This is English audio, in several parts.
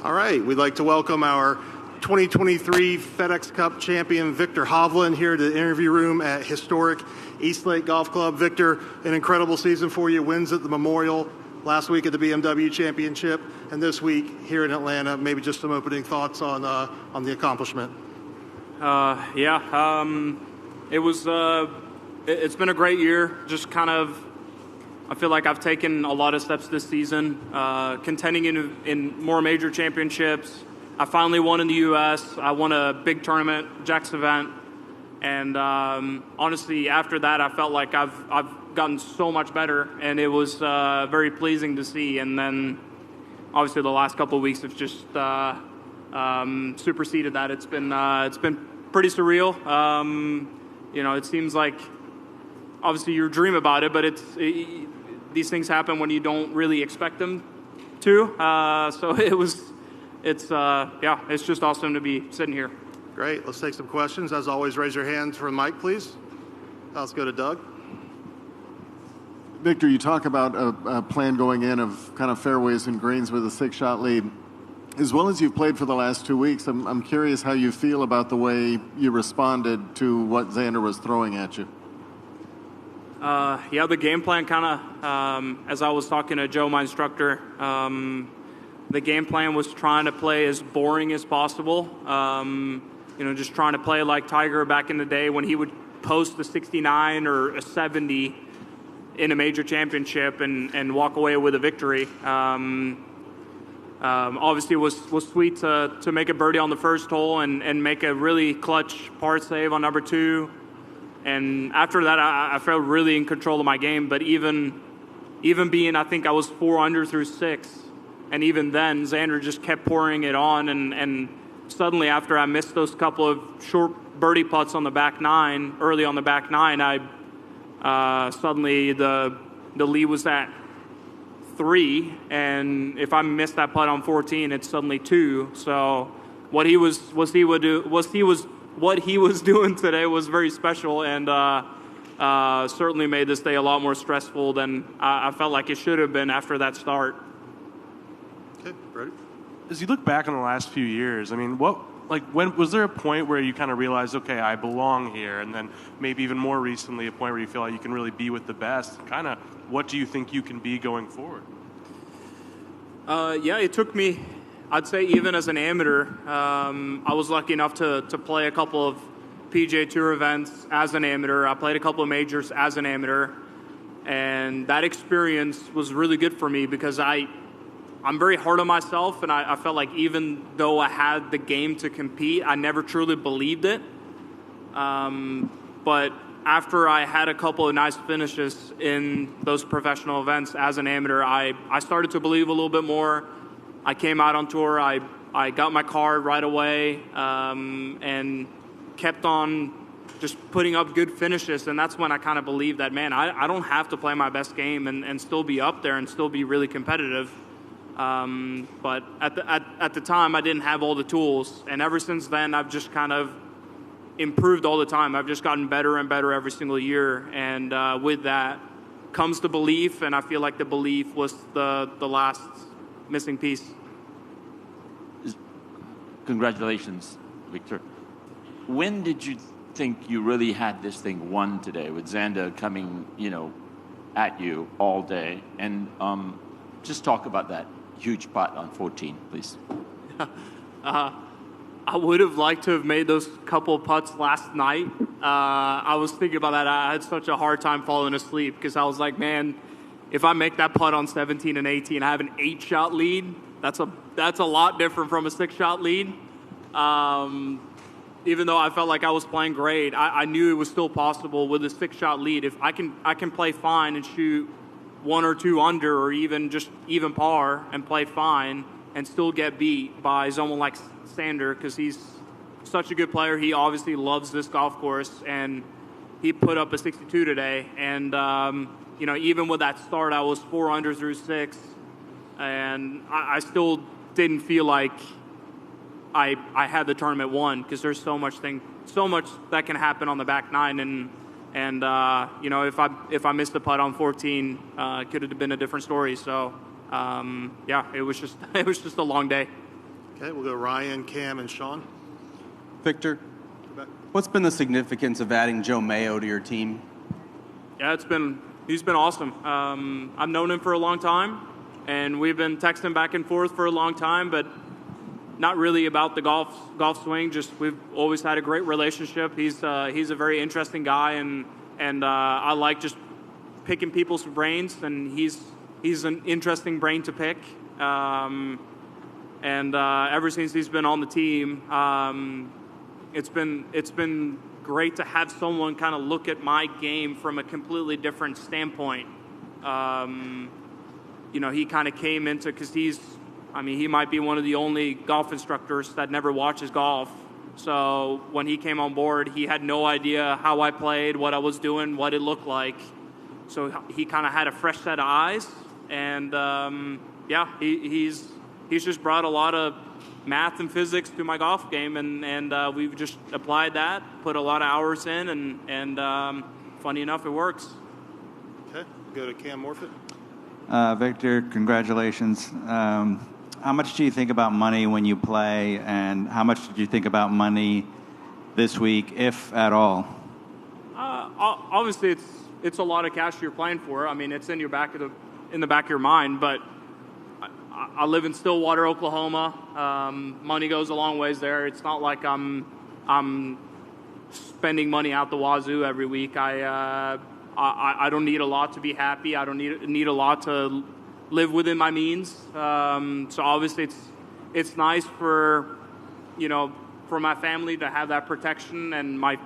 All right, we'd like to welcome our 2023 FedEx Cup champion Viktor Hovland here to the interview room at historic Eastlake Golf Club. Viktor, an incredible season for you. Wins at the Memorial, last week at the BMW Championship, and this week here in Atlanta. Maybe just some opening thoughts on the accomplishment. It's been a great year. Just kind of, I feel like I've taken a lot of steps this season, contending in more major championships. I finally won in the U.S. I won a big tournament, Jack's event, and honestly, after that, I felt like I've gotten so much better, and it was very pleasing to see. And then, obviously, the last couple of weeks have just superseded that. It's been pretty surreal. It seems like obviously you dream about it, but these things happen when you don't really expect them to. So it's just awesome to be sitting here. Great. Let's take some questions. As always, raise your hands for the mic, please. Let's go to Doug. Viktor, you talk about a plan going in of kind of fairways and greens with a 6-shot lead. As well as you've played for the last 2 weeks, I'm curious how you feel about the way you responded to what Xander was throwing at you. The game plan kind of, as I was talking to Joe, my instructor, the game plan was trying to play as boring as possible. Just trying to play like Tiger back in the day when he would post a 69 or a 70 in a major championship and walk away with a victory. Obviously, it was sweet to make a birdie on the first hole and make a really clutch par save on number 2. And after that, I felt really in control of my game. But even being, I think I was 4 under through 6, and even then, Xander just kept pouring it on. And suddenly, after I missed those couple of short birdie putts on the back 9, early on the back 9, suddenly the lead was at 3, and if I missed that putt on 14, it's suddenly 2. So what he was doing today was very special, and certainly made this day a lot more stressful than I felt like it should have been after that start. Okay, ready? As you look back on the last few years, I mean, when was there a point where you kind of realized, okay, I belong here, and then maybe even more recently, a point where you feel like you can really be with the best? Kind of, what do you think you can be going forward? It took me, I'd say even as an amateur, I was lucky enough to play a couple of PGA Tour events as an amateur. I played a couple of majors as an amateur, and that experience was really good for me because I'm very hard on myself, and I felt like even though I had the game to compete, I never truly believed it. But after I had a couple of nice finishes in those professional events as an amateur, I started to believe a little bit more. I came out on tour. I got my card right away and kept on just putting up good finishes. And that's when I kind of believed that, man, I don't have to play my best game and still be up there and still be really competitive. But at the time, I didn't have all the tools. And ever since then, I've just kind of improved all the time. I've just gotten better and better every single year. And with that comes the belief, and I feel like the belief was the last missing piece. Congratulations, Viktor. When did you think you really had this thing won today with Xander coming, at you all day? And just talk about that huge putt on 14, please. I would have liked to have made those couple of putts last night. I was thinking about that. I had such a hard time falling asleep because I was like, man, if I make that putt on 17 and 18, I have an 8-shot lead. That's a lot different from a 6-shot lead. Even though I felt like I was playing great, I knew it was still possible with a 6-shot lead. If I can play fine and shoot 1 or 2 under, or even just even par and play fine and still get beat by someone like Xander, because he's such a good player. He obviously loves this golf course, and he put up a 62 today. And even with that start, I was 4 under through 6, and I still didn't feel like I had the tournament won, because there's so much that can happen on the back 9, and if I missed the putt on 14, could have been a different story. So it was just a long day. Okay, we'll go Ryan, Cam, and Sean. Victor, what's been the significance of adding Joe Mayo to your team? Yeah, he's been awesome. I've known him for a long time, and we've been texting back and forth for a long time, but not really about the golf swing. Just we've always had a great relationship. He's a very interesting guy, and I like just picking people's brains, and he's an interesting brain to pick. And ever since he's been on the team, it's been great to have someone kind of look at my game from a completely different standpoint. He kind of came into, because he might be one of the only golf instructors that never watches golf. So when he came on board, he had no idea how I played, what I was doing, what it looked like. So he kind of had a fresh set of eyes, and he's just brought a lot of math and physics to my golf game, and we've just applied that, put a lot of hours in, and funny enough, it works. Okay, go to Cam Morfitt. Victor, congratulations. How much do you think about money when you play, and how much did you think about money this week, if at all? Obviously, it's a lot of cash you're playing for. I mean, it's in the back of your mind. But I live in Stillwater, Oklahoma. Money goes a long ways there. It's not like I'm spending money out the wazoo every week. I don't need a lot to be happy. I don't need a lot to live within my means. So obviously it's nice for my family to have that protection, and my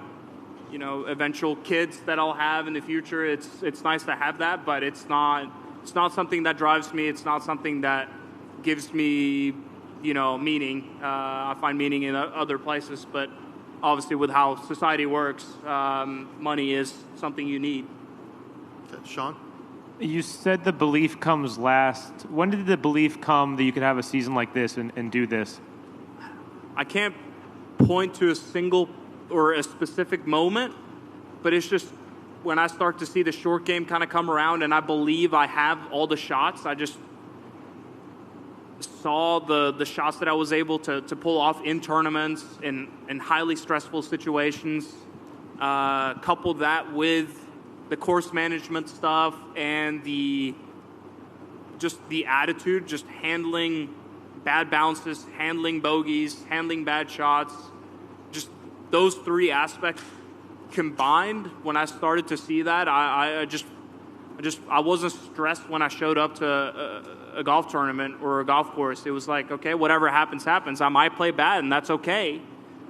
eventual kids that I'll have in the future. It's nice to have that, but it's not something that drives me. It's not something that gives me meaning. I find meaning in other places, but obviously with how society works, money is something you need. Okay, Sean? You said the belief comes last. When did the belief come that you could have a season like this and do this? I can't point to a single or a specific moment, but it's just when I start to see the short game kind of come around, and I believe I have all the shots. I just saw the shots that I was able to pull off in tournaments, in highly stressful situations. Coupled that with the course management stuff and the attitude, just handling bad bounces, handling bogeys, handling bad shots. Just those three aspects combined, when I started to see that, I wasn't stressed when I showed up to a golf tournament or a golf course. It was like, okay, whatever happens, happens. I might play bad, and that's okay.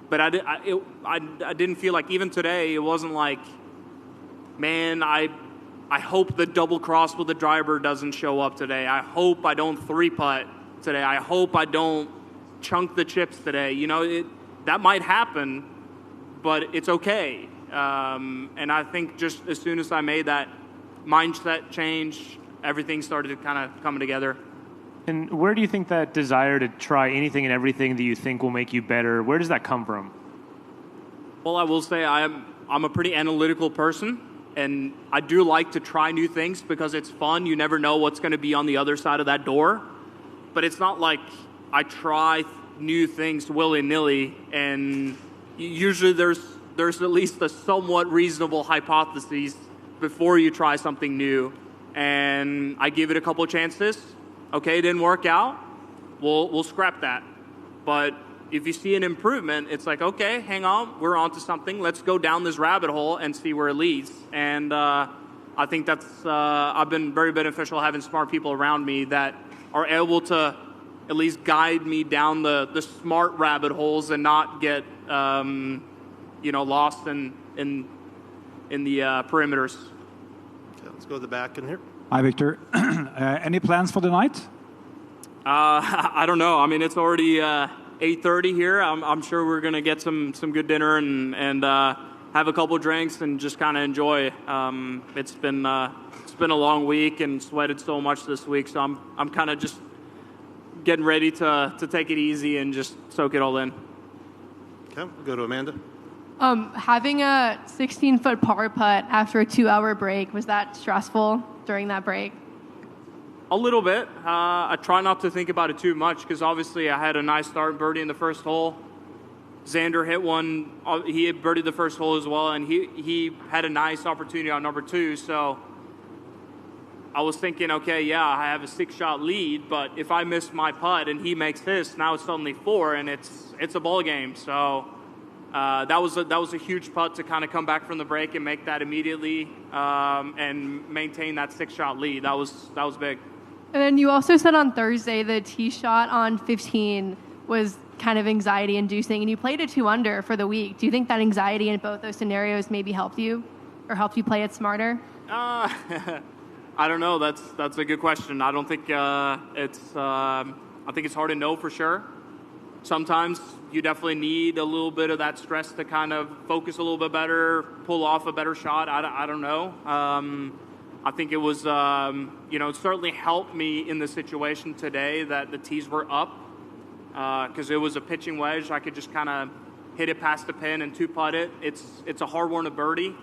But I didn't feel like, even today, it wasn't like, man, I hope the double cross with the driver doesn't show up today. I hope I don't three-putt today. I hope I don't chunk the chips today. That might happen, but it's okay. And I think just as soon as I made that mindset change, everything started to kind of come together. And where do you think that desire to try anything and everything that you think will make you better, where does that come from? Well, I will say I'm a pretty analytical person, and I do like to try new things because it's fun. You never know what's going to be on the other side of that door. But it's not like I try new things willy-nilly, and usually there's at least a somewhat reasonable hypothesis before you try something new. And I give it a couple of chances. Okay, it didn't work out. We'll scrap that. But if you see an improvement, it's like, okay, hang on, we're onto something. Let's go down this rabbit hole and see where it leads. And I think that's I've been very beneficial having smart people around me that are able to at least guide me down the smart rabbit holes and not get lost in the perimeters. Okay, let's go to the back in here. Hi, Victor. Any plans for the night? I don't know. I mean, it's already 8:30 here. I'm sure we're going to get some good dinner and have a couple drinks and just kind of enjoy. It's been a long week and sweated so much this week, so I'm kind of just getting ready to take it easy and just soak it all in. Okay, we'll go to Amanda. Having a 16-foot par putt after a 2-hour break, was that stressful during that break? A little bit. I try not to think about it too much because obviously I had a nice start birdie in the first hole. Xander hit one. He had birdied the first hole as well, and he had a nice opportunity on number 2. So I was thinking, okay, yeah, I have a 6-shot lead, but if I miss my putt and he makes this, now it's suddenly 4, and it's a ball game. So that was a huge putt to kind of come back from the break and make that immediately and maintain that 6-shot lead. That was big. And then you also said on Thursday the tee shot on 15 was kind of anxiety-inducing, and you played a 2 under for the week. Do you think that anxiety in both those scenarios maybe helped you, or helped you play it smarter? I don't know. That's a good question. I don't think it's. I think it's hard to know for sure. Sometimes you definitely need a little bit of that stress to kind of focus a little bit better, pull off a better shot. I don't know. I think it was, it certainly helped me in the situation today that the tees were up because it was a pitching wedge. I could just kind of hit it past the pin and 2-putt it. It's a hard one to birdie,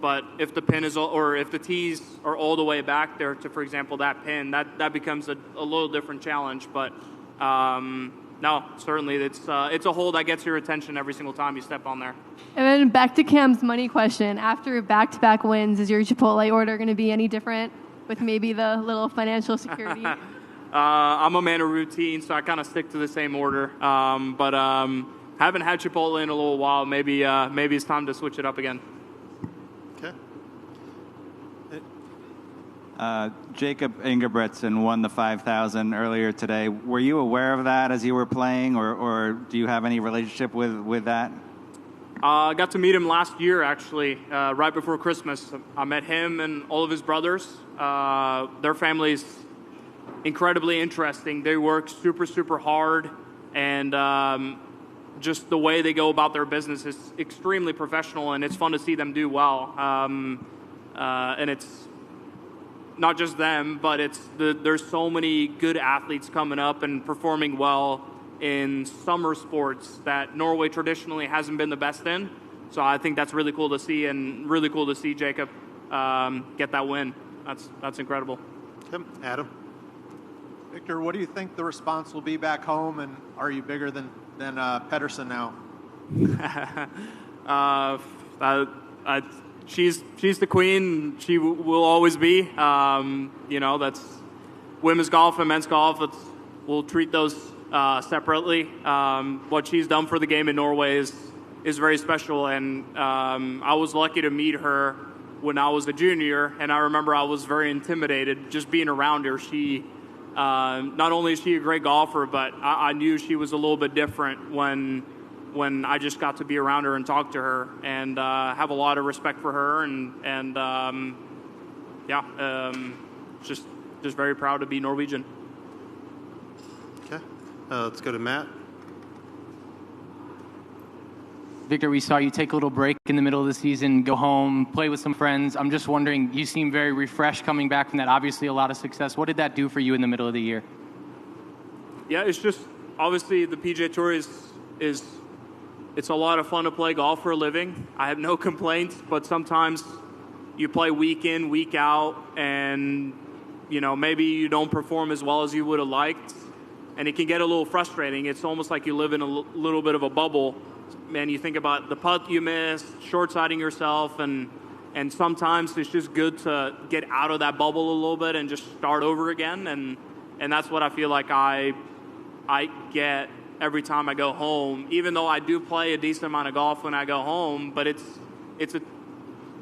but if the pin is, or if the tees are all the way back there to, for example, that pin, that becomes a little different challenge. But no, certainly it's a hole that gets your attention every single time you step on there. And then back to Cam's money question. After back-to-back wins, is your Chipotle order going to be any different with maybe the little financial security? I'm a man of routine, so I kind of stick to the same order. But haven't had Chipotle in a little while. Maybe it's time to switch it up again. Okay. Jacob Ingebretson won the 5,000 earlier today. Were you aware of that as you were playing, or do you have any relationship with that? I got to meet him last year, actually, right before Christmas. I met him and all of his brothers. Their family's incredibly interesting. They work super, super hard, and just the way they go about their business is extremely professional, and it's fun to see them do well. And it's not just them, but there's so many good athletes coming up and performing well in summer sports that Norway traditionally hasn't been the best in. So I think that's really cool to see, and really cool to see Jacob get that win. That's incredible. Adam? Viktor, what do you think the response will be back home, and are you bigger than Pedersen now? She's the queen. She will always be. That's women's golf and men's golf. We'll treat those separately. What she's done for the game in Norway is very special, and I was lucky to meet her when I was a junior, and I remember I was very intimidated just being around her. She not only is she a great golfer, but I knew she was a little bit different when I just got to be around her and talk to her, and have a lot of respect for her, and just very proud to be Norwegian. Okay, let's go to Matt. Viktor, we saw you take a little break in the middle of the season, go home, play with some friends. I'm just wondering, you seem very refreshed coming back from that. Obviously, a lot of success. What did that do for you in the middle of the year? Yeah, it's just obviously the PGA Tour is it's a lot of fun to play golf for a living. I have no complaints, but sometimes you play week in, week out, and maybe you don't perform as well as you would have liked, and it can get a little frustrating. It's almost like you live in a little bit of a bubble. Man, you think about the putt you missed, short-siding yourself, and sometimes it's just good to get out of that bubble a little bit and just start over again. And that's what I feel like I get every time I go home. Even though I do play a decent amount of golf when I go home, but it's a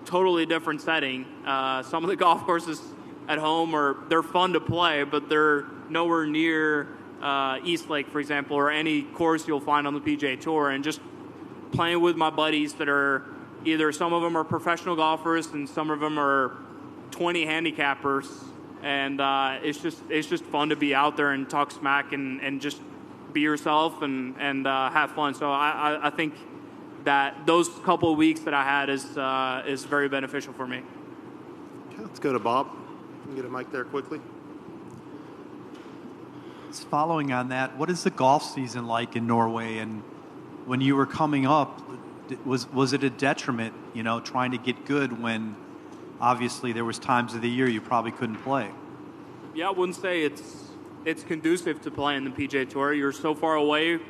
totally different setting. Some of the golf courses at home they're fun to play, but they're nowhere near East Lake, for example, or any course you'll find on the PGA Tour. And just playing with my buddies that are either, some of them are professional golfers and some of them are 20 handicappers, and it's just fun to be out there and talk smack and just be yourself and have fun. So I think that those couple of weeks that I had is very beneficial for me. Okay, let's go to Bob. Get a mic there quickly. Following on that, what is the golf season like in Norway? And when you were coming up, was it a detriment, trying to get good when obviously there was times of the year you probably couldn't play? Yeah, I wouldn't say it's conducive to playing the PGA Tour. You're so far away.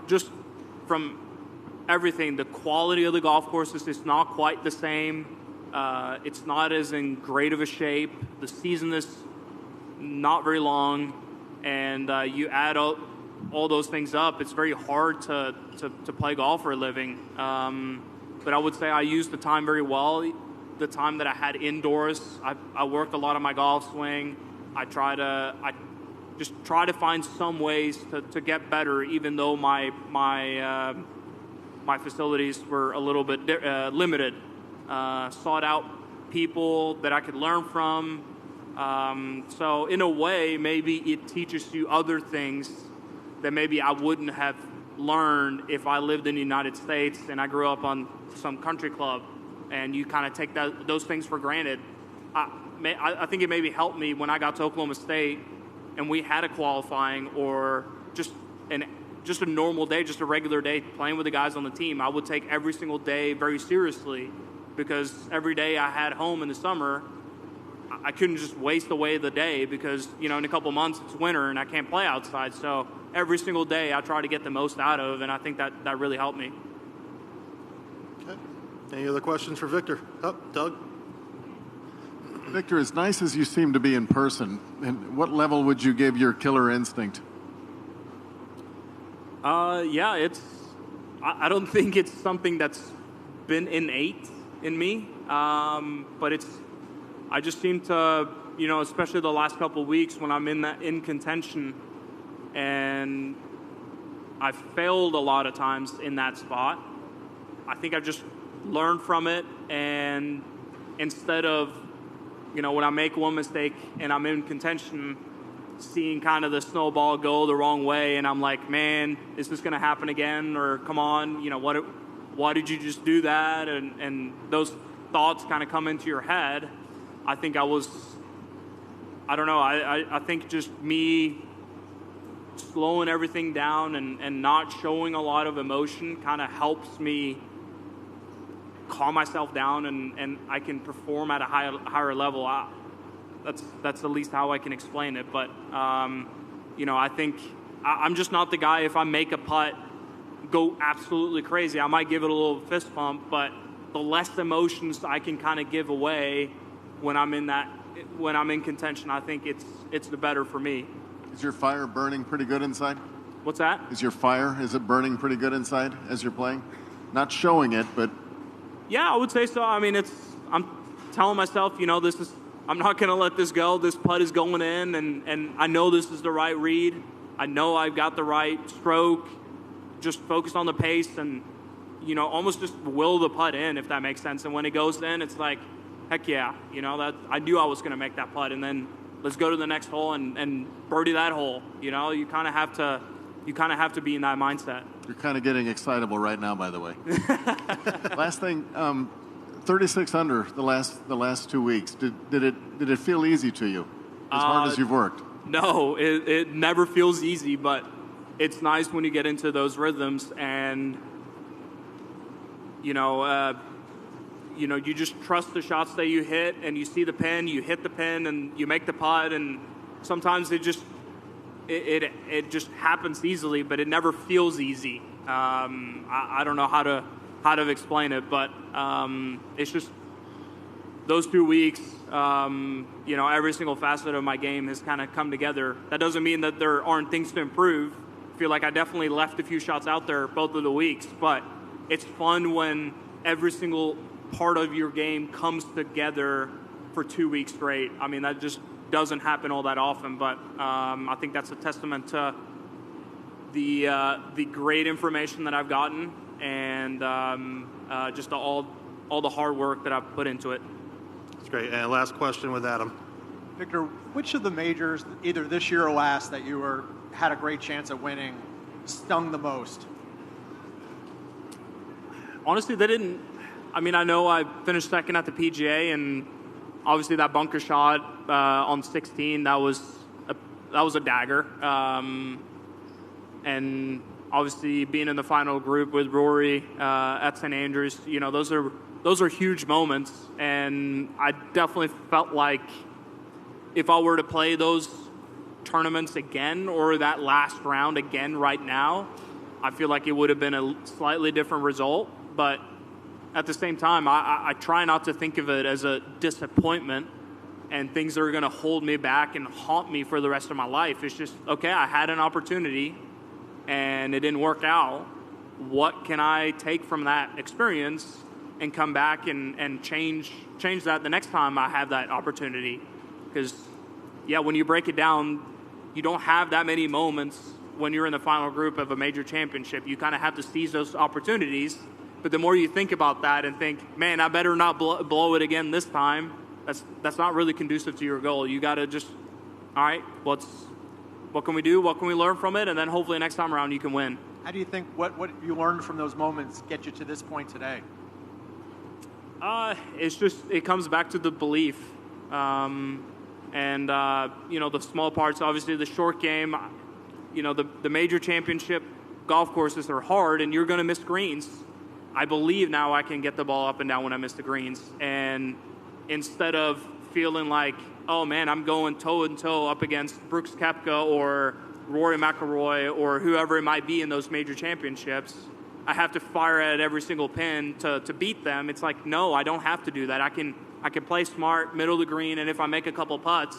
Just from everything, the quality of the golf courses is not quite the same. It's not as in great of a shape. The season is not very long, and you add all those things up, it's very hard to play golf for a living. But I would say I used the time very well. The time that I had indoors, I worked a lot on my golf swing. I just try to find some ways to get better, even though my facilities were a little bit limited. Sought out people that I could learn from. So in a way, maybe it teaches you other things that maybe I wouldn't have learned if I lived in the United States and I grew up on some country club, and you kind of take those things for granted. I think it maybe helped me when I got to Oklahoma State and we had a qualifying or just a normal day, just a regular day playing with the guys on the team. I would take every single day very seriously, because every day I had home in the summer, I couldn't just waste away the day because, in a couple months it's winter and I can't play outside. So every single day I try to get the most out of, and I think that really helped me. Okay. Any other questions for Viktor? Oh, Doug? Viktor, as nice as you seem to be in person, and what level would you give your killer instinct? Yeah, I don't think it's something that's been innate in me, but I just seem to, especially the last couple of weeks when I'm in contention, and I've failed a lot of times in that spot. I think I've just learned from it, and instead of, when I make one mistake and I'm in contention, seeing kind of the snowball go the wrong way, and I'm like, man, is this going to happen again? Or come on, why did you just do that? And those thoughts kind of come into your head. I think I don't know, I think just me slowing everything down and not showing a lot of emotion kind of helps me calm myself down, and I can perform at a higher level. That's at least how I can explain it. But, I think I'm just not the guy, if I make a putt, go absolutely crazy. I might give it a little fist pump, but the less emotions I can kind of give away when I'm in contention, I think it's the better for me. Is your fire burning pretty good inside? What's that? Is it burning pretty good inside as you're playing? Not showing it, but... Yeah, I would say so. I mean, I'm telling myself, I'm not going to let this go. This putt is going in, and I know this is the right read. I know I've got the right stroke. Just focus on the pace and, almost just will the putt in, if that makes sense. And when it goes in, it's like, heck yeah, that I knew I was going to make that putt, and then let's go to the next hole and birdie that hole. You kind of have to be in that mindset. You're kind of getting excitable right now, by the way. Last thing, 36 under the last 2 weeks. Did it feel easy to you, as hard as you've worked? No, it never feels easy, but it's nice when you get into those rhythms, and you just trust the shots that you hit, and you see the pin, you hit the pin, and you make the putt, and sometimes it just happens easily, but it never feels easy. I don't know how to explain it, but it's just those 2 weeks. Every single facet of my game has kind of come together. That doesn't mean that there aren't things to improve. I feel like I definitely left a few shots out there both of the weeks, but it's fun when every single part of your game comes together for 2 weeks straight. I mean, that just doesn't happen all that often, but I think that's a testament to the great information that I've gotten, and just all the hard work that I've put into it. That's great. And last question with Adam. Viktor, which of the majors, either this year or last, that you had a great chance at winning, stung the most? Honestly, they didn't. I mean, I know I finished second at the PGA, and obviously that bunker shot on 16, that was a dagger. And obviously being in the final group with Rory at St. Andrews, those are huge moments, and I definitely felt like if I were to play those tournaments again or that last round again right now, I feel like it would have been a slightly different result. But at the same time, I try not to think of it as a disappointment and things that are going to hold me back and haunt me for the rest of my life. It's just, okay, I had an opportunity and it didn't work out. What can I take from that experience and come back and change that the next time I have that opportunity? Because, yeah, when you break it down, you don't have that many moments when you're in the final group of a major championship. You kind of have to seize those opportunities. But the more you think about that and think, man, I better not blow it again this time, that's not really conducive to your goal. You got to just, all right, what can we do? What can we learn from it? And then hopefully next time around you can win. How do you think what you learned from those moments get you to this point today? It comes back to the belief. The small parts, obviously the short game, the major championship golf courses are hard and you're going to miss greens. I believe now I can get the ball up and down when I miss the greens. And instead of feeling like, oh man, I'm going toe and toe up against Brooks Koepka or Rory McIlroy or whoever it might be in those major championships, I have to fire at every single pin to beat them. It's like, no, I don't have to do that. I can play smart, middle of the green, and if I make a couple putts,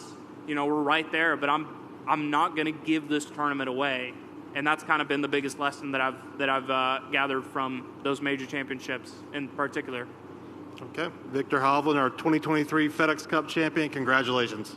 we're right there. But I'm not going to give this tournament away, and that's kind of been the biggest lesson that I've gathered from those major championships in particular. Okay, Viktor Hovland, our 2023 FedEx Cup champion. Congratulations.